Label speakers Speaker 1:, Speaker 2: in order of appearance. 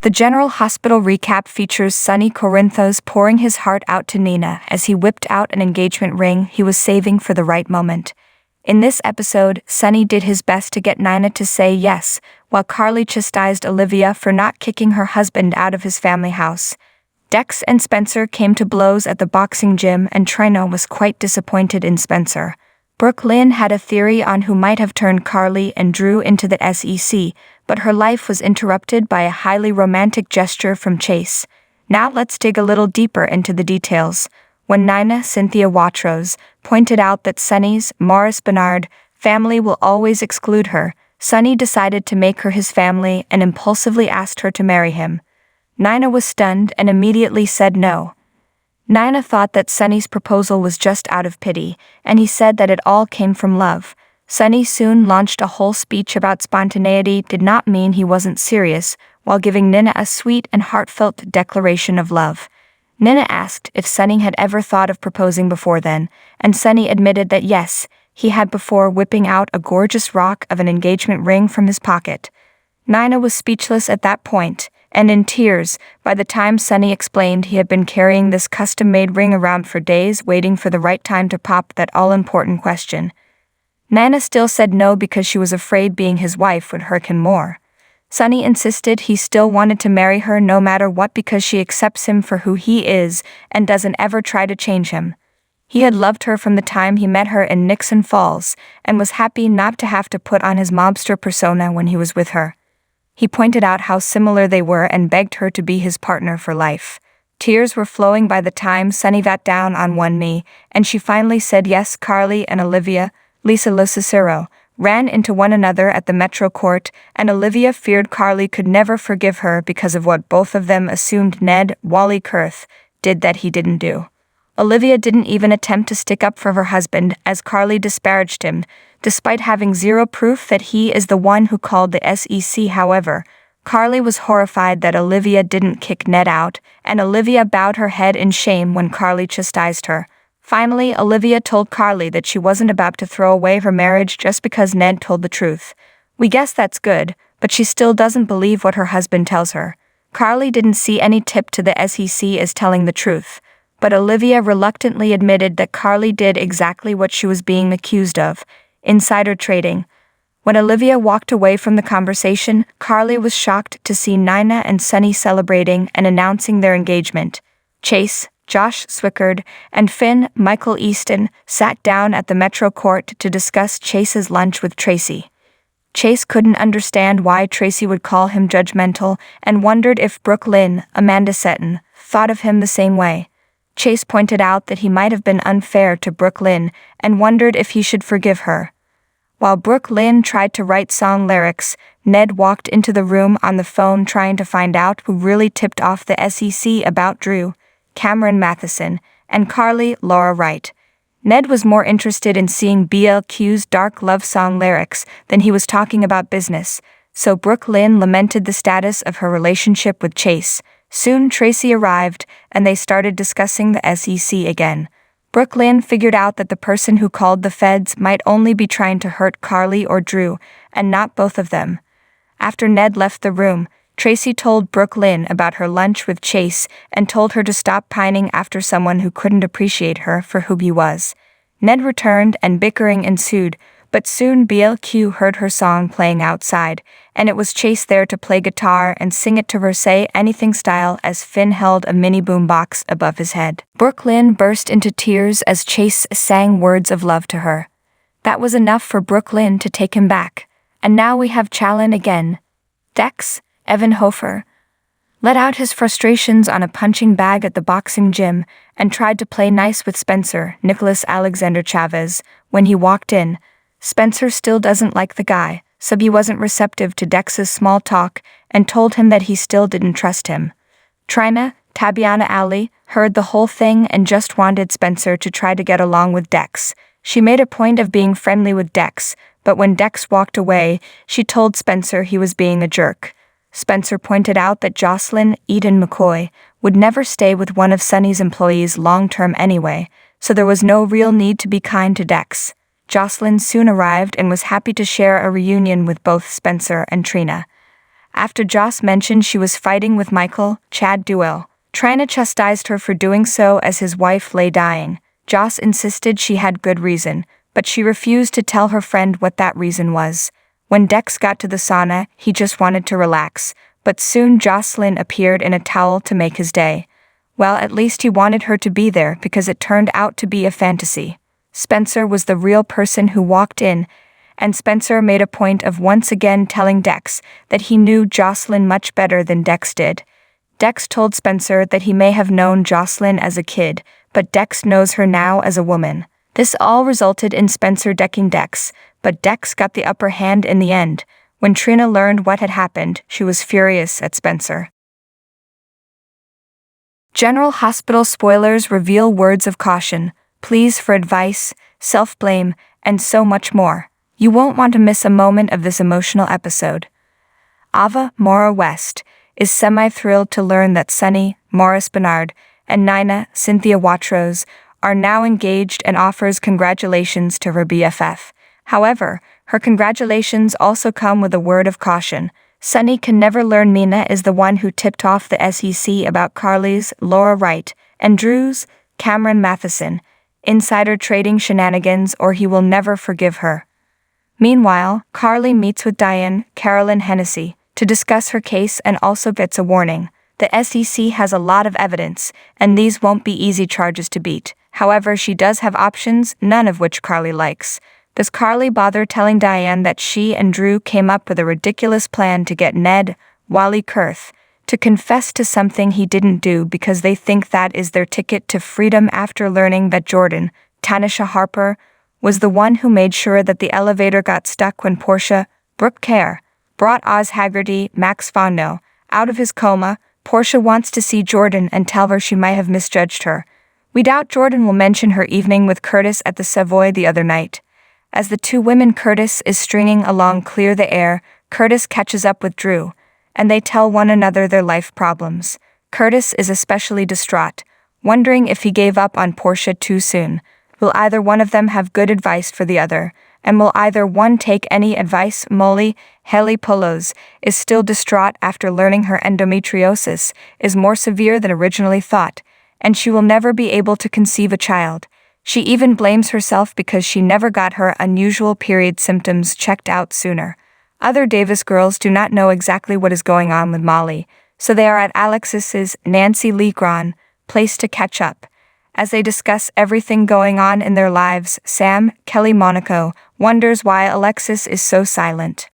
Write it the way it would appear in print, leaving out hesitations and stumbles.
Speaker 1: The General Hospital recap features Sonny Corinthos pouring his heart out to Nina as he whipped out an engagement ring he was saving for the right moment. In this episode, Sonny did his best to get Nina to say yes, while Carly chastised Olivia for not kicking her husband out of his family house. Dex and Spencer came to blows at the boxing gym, and Trina was quite disappointed in Spencer. Brooke Lynn had a theory on who might have turned Carly and Drew into the SEC, but her life was interrupted by a highly romantic gesture from Chase. Now let's dig a little deeper into the details. When Nina Cynthia Watrous pointed out that Sonny's Maurice Bernard family will always exclude her, Sonny decided to make her his family and impulsively asked her to marry him. Nina was stunned and immediately said no. Nina thought that Sonny's proposal was just out of pity, and he said that it all came from love. Sonny soon launched a whole speech about spontaneity did not mean he wasn't serious, while giving Nina a sweet and heartfelt declaration of love. Nina asked if Sonny had ever thought of proposing before then, and Sonny admitted that yes, he had before, whipping out a gorgeous rock of an engagement ring from his pocket. Nina was speechless at that point, and in tears, by the time Sonny explained he had been carrying this custom-made ring around for days waiting for the right time to pop that all-important question. Nina still said no because she was afraid being his wife would hurt him more. Sonny insisted he still wanted to marry her no matter what because she accepts him for who he is and doesn't ever try to change him. He had loved her from the time he met her in Nixon Falls and was happy not to have to put on his mobster persona when he was with her. He pointed out how similar they were and begged her to be his partner for life. Tears were flowing by the time Sonny got down on one knee, and she finally said yes. Carly and Olivia, Lisa Locicero, ran into one another at the Metro Court, and Olivia feared Carly could never forgive her because of what both of them assumed Ned Wally Kurth did that he didn't do. Olivia didn't even attempt to stick up for her husband as Carly disparaged him, despite having zero proof that he is the one who called the SEC. However, Carly was horrified that Olivia didn't kick Ned out, and Olivia bowed her head in shame when Carly chastised her. Finally, Olivia told Carly that she wasn't about to throw away her marriage just because Ned told the truth. We guess that's good, but she still doesn't believe what her husband tells her. Carly didn't see any tip to the SEC as telling the truth, but Olivia reluctantly admitted that Carly did exactly what she was being accused of: insider trading. When Olivia walked away from the conversation, Carly was shocked to see Nina and Sonny celebrating and announcing their engagement. Chase, Josh Swickard, and Finn Michael Easton sat down at the Metro Court to discuss Chase's lunch with Tracy. Chase couldn't understand why Tracy would call him judgmental and wondered if Brooke Lynn, Amanda Seton, thought of him the same way. Chase pointed out that he might have been unfair to Brooke Lynn and wondered if he should forgive her. While Brooke Lynn tried to write song lyrics, Ned walked into the room on the phone trying to find out who really tipped off the SEC about Drew, Cameron Matheson, and Carly Laura Wright. Ned was more interested in seeing BLQ's dark love song lyrics than he was talking about business, so Brooke Lynn lamented the status of her relationship with Chase. Soon Tracy arrived, and they started discussing the SEC again. Brooke Lynn figured out that the person who called the feds might only be trying to hurt Carly or Drew, and not both of them. After Ned left the room, Tracy told Brooke Lynn about her lunch with Chase and told her to stop pining after someone who couldn't appreciate her for who he was. Ned returned and bickering ensued, but soon BLQ heard her song playing outside, and it was Chase there to play guitar and sing it to her Say Anything style as Finn held a mini boombox above his head. Brooke Lynn burst into tears as Chase sang words of love to her. That was enough for Brooke Lynn to take him back, and now we have Challen again. Dex, Evan Hofer, let out his frustrations on a punching bag at the boxing gym and tried to play nice with Spencer, Nicholas Alexander Chavez, when he walked in. Spencer still doesn't like the guy, so he wasn't receptive to Dex's small talk and told him that he still didn't trust him. Trina, Tabiana Ali, heard the whole thing and just wanted Spencer to try to get along with Dex. She made a point of being friendly with Dex, but when Dex walked away, she told Spencer he was being a jerk. Spencer pointed out that Jocelyn Eden McCoy would never stay with one of Sonny's employees long-term anyway, so there was no real need to be kind to Dex. Jocelyn soon arrived and was happy to share a reunion with both Spencer and Trina. After Joss mentioned she was fighting with Michael, Chad Duell, Trina chastised her for doing so as his wife lay dying. Joss insisted she had good reason, but she refused to tell her friend what that reason was. When Dex got to the sauna, he just wanted to relax, but soon Jocelyn appeared in a towel to make his day. Well, at least he wanted her to be there because it turned out to be a fantasy. Spencer was the real person who walked in, and Spencer made a point of once again telling Dex that he knew Jocelyn much better than Dex did. Dex told Spencer that he may have known Jocelyn as a kid, but Dex knows her now as a woman. This all resulted in Spencer decking Dex, but Dex got the upper hand in the end. When Trina learned what had happened, she was furious at Spencer. General Hospital spoilers reveal words of caution, pleas for advice, self-blame, and so much more. You won't want to miss a moment of this emotional episode. Ava Maura West is semi-thrilled to learn that Sonny, Maurice Bernard, and Nina, Cynthia Watrous, are now engaged and offers congratulations to her BFF. However, her congratulations also come with a word of caution. Sonny can never learn Mina is the one who tipped off the SEC about Carly's, Laura Wright, and Drew's, Cameron Matheson, insider trading shenanigans, or he will never forgive her. Meanwhile, Carly meets with Diane, Carolyn Hennessy, to discuss her case and also gets a warning. The SEC has a lot of evidence, and these won't be easy charges to beat. However, she does have options, none of which Carly likes. Does Carly bother telling Diane that she and Drew came up with a ridiculous plan to get Ned, Wally Kurth, to confess to something he didn't do because they think that is their ticket to freedom after learning that Jordan, Tanisha Harper, was the one who made sure that the elevator got stuck when Portia, Brooke Kerr, brought Oz Haggerty, Max Fondo, out of his coma. Portia wants to see Jordan and tell her she might have misjudged her. We doubt Jordan will mention her evening with Curtis at the Savoy the other night. As the two women Curtis is stringing along clear the air, Curtis catches up with Drew, and they tell one another their life problems. Curtis is especially distraught, wondering if he gave up on Portia too soon. Will either one of them have good advice for the other? And will either one take any advice? Molly, Haley Polos, is still distraught after learning her endometriosis is more severe than originally thought, and she will never be able to conceive a child. She even blames herself because she never got her unusual period symptoms checked out sooner. Other Davis girls do not know exactly what is going on with Molly, so they are at Alexis's, Nancy Lee Grahn, place to catch up. As they discuss everything going on in their lives, Sam, Kelly Monaco, wonders why Alexis is so silent.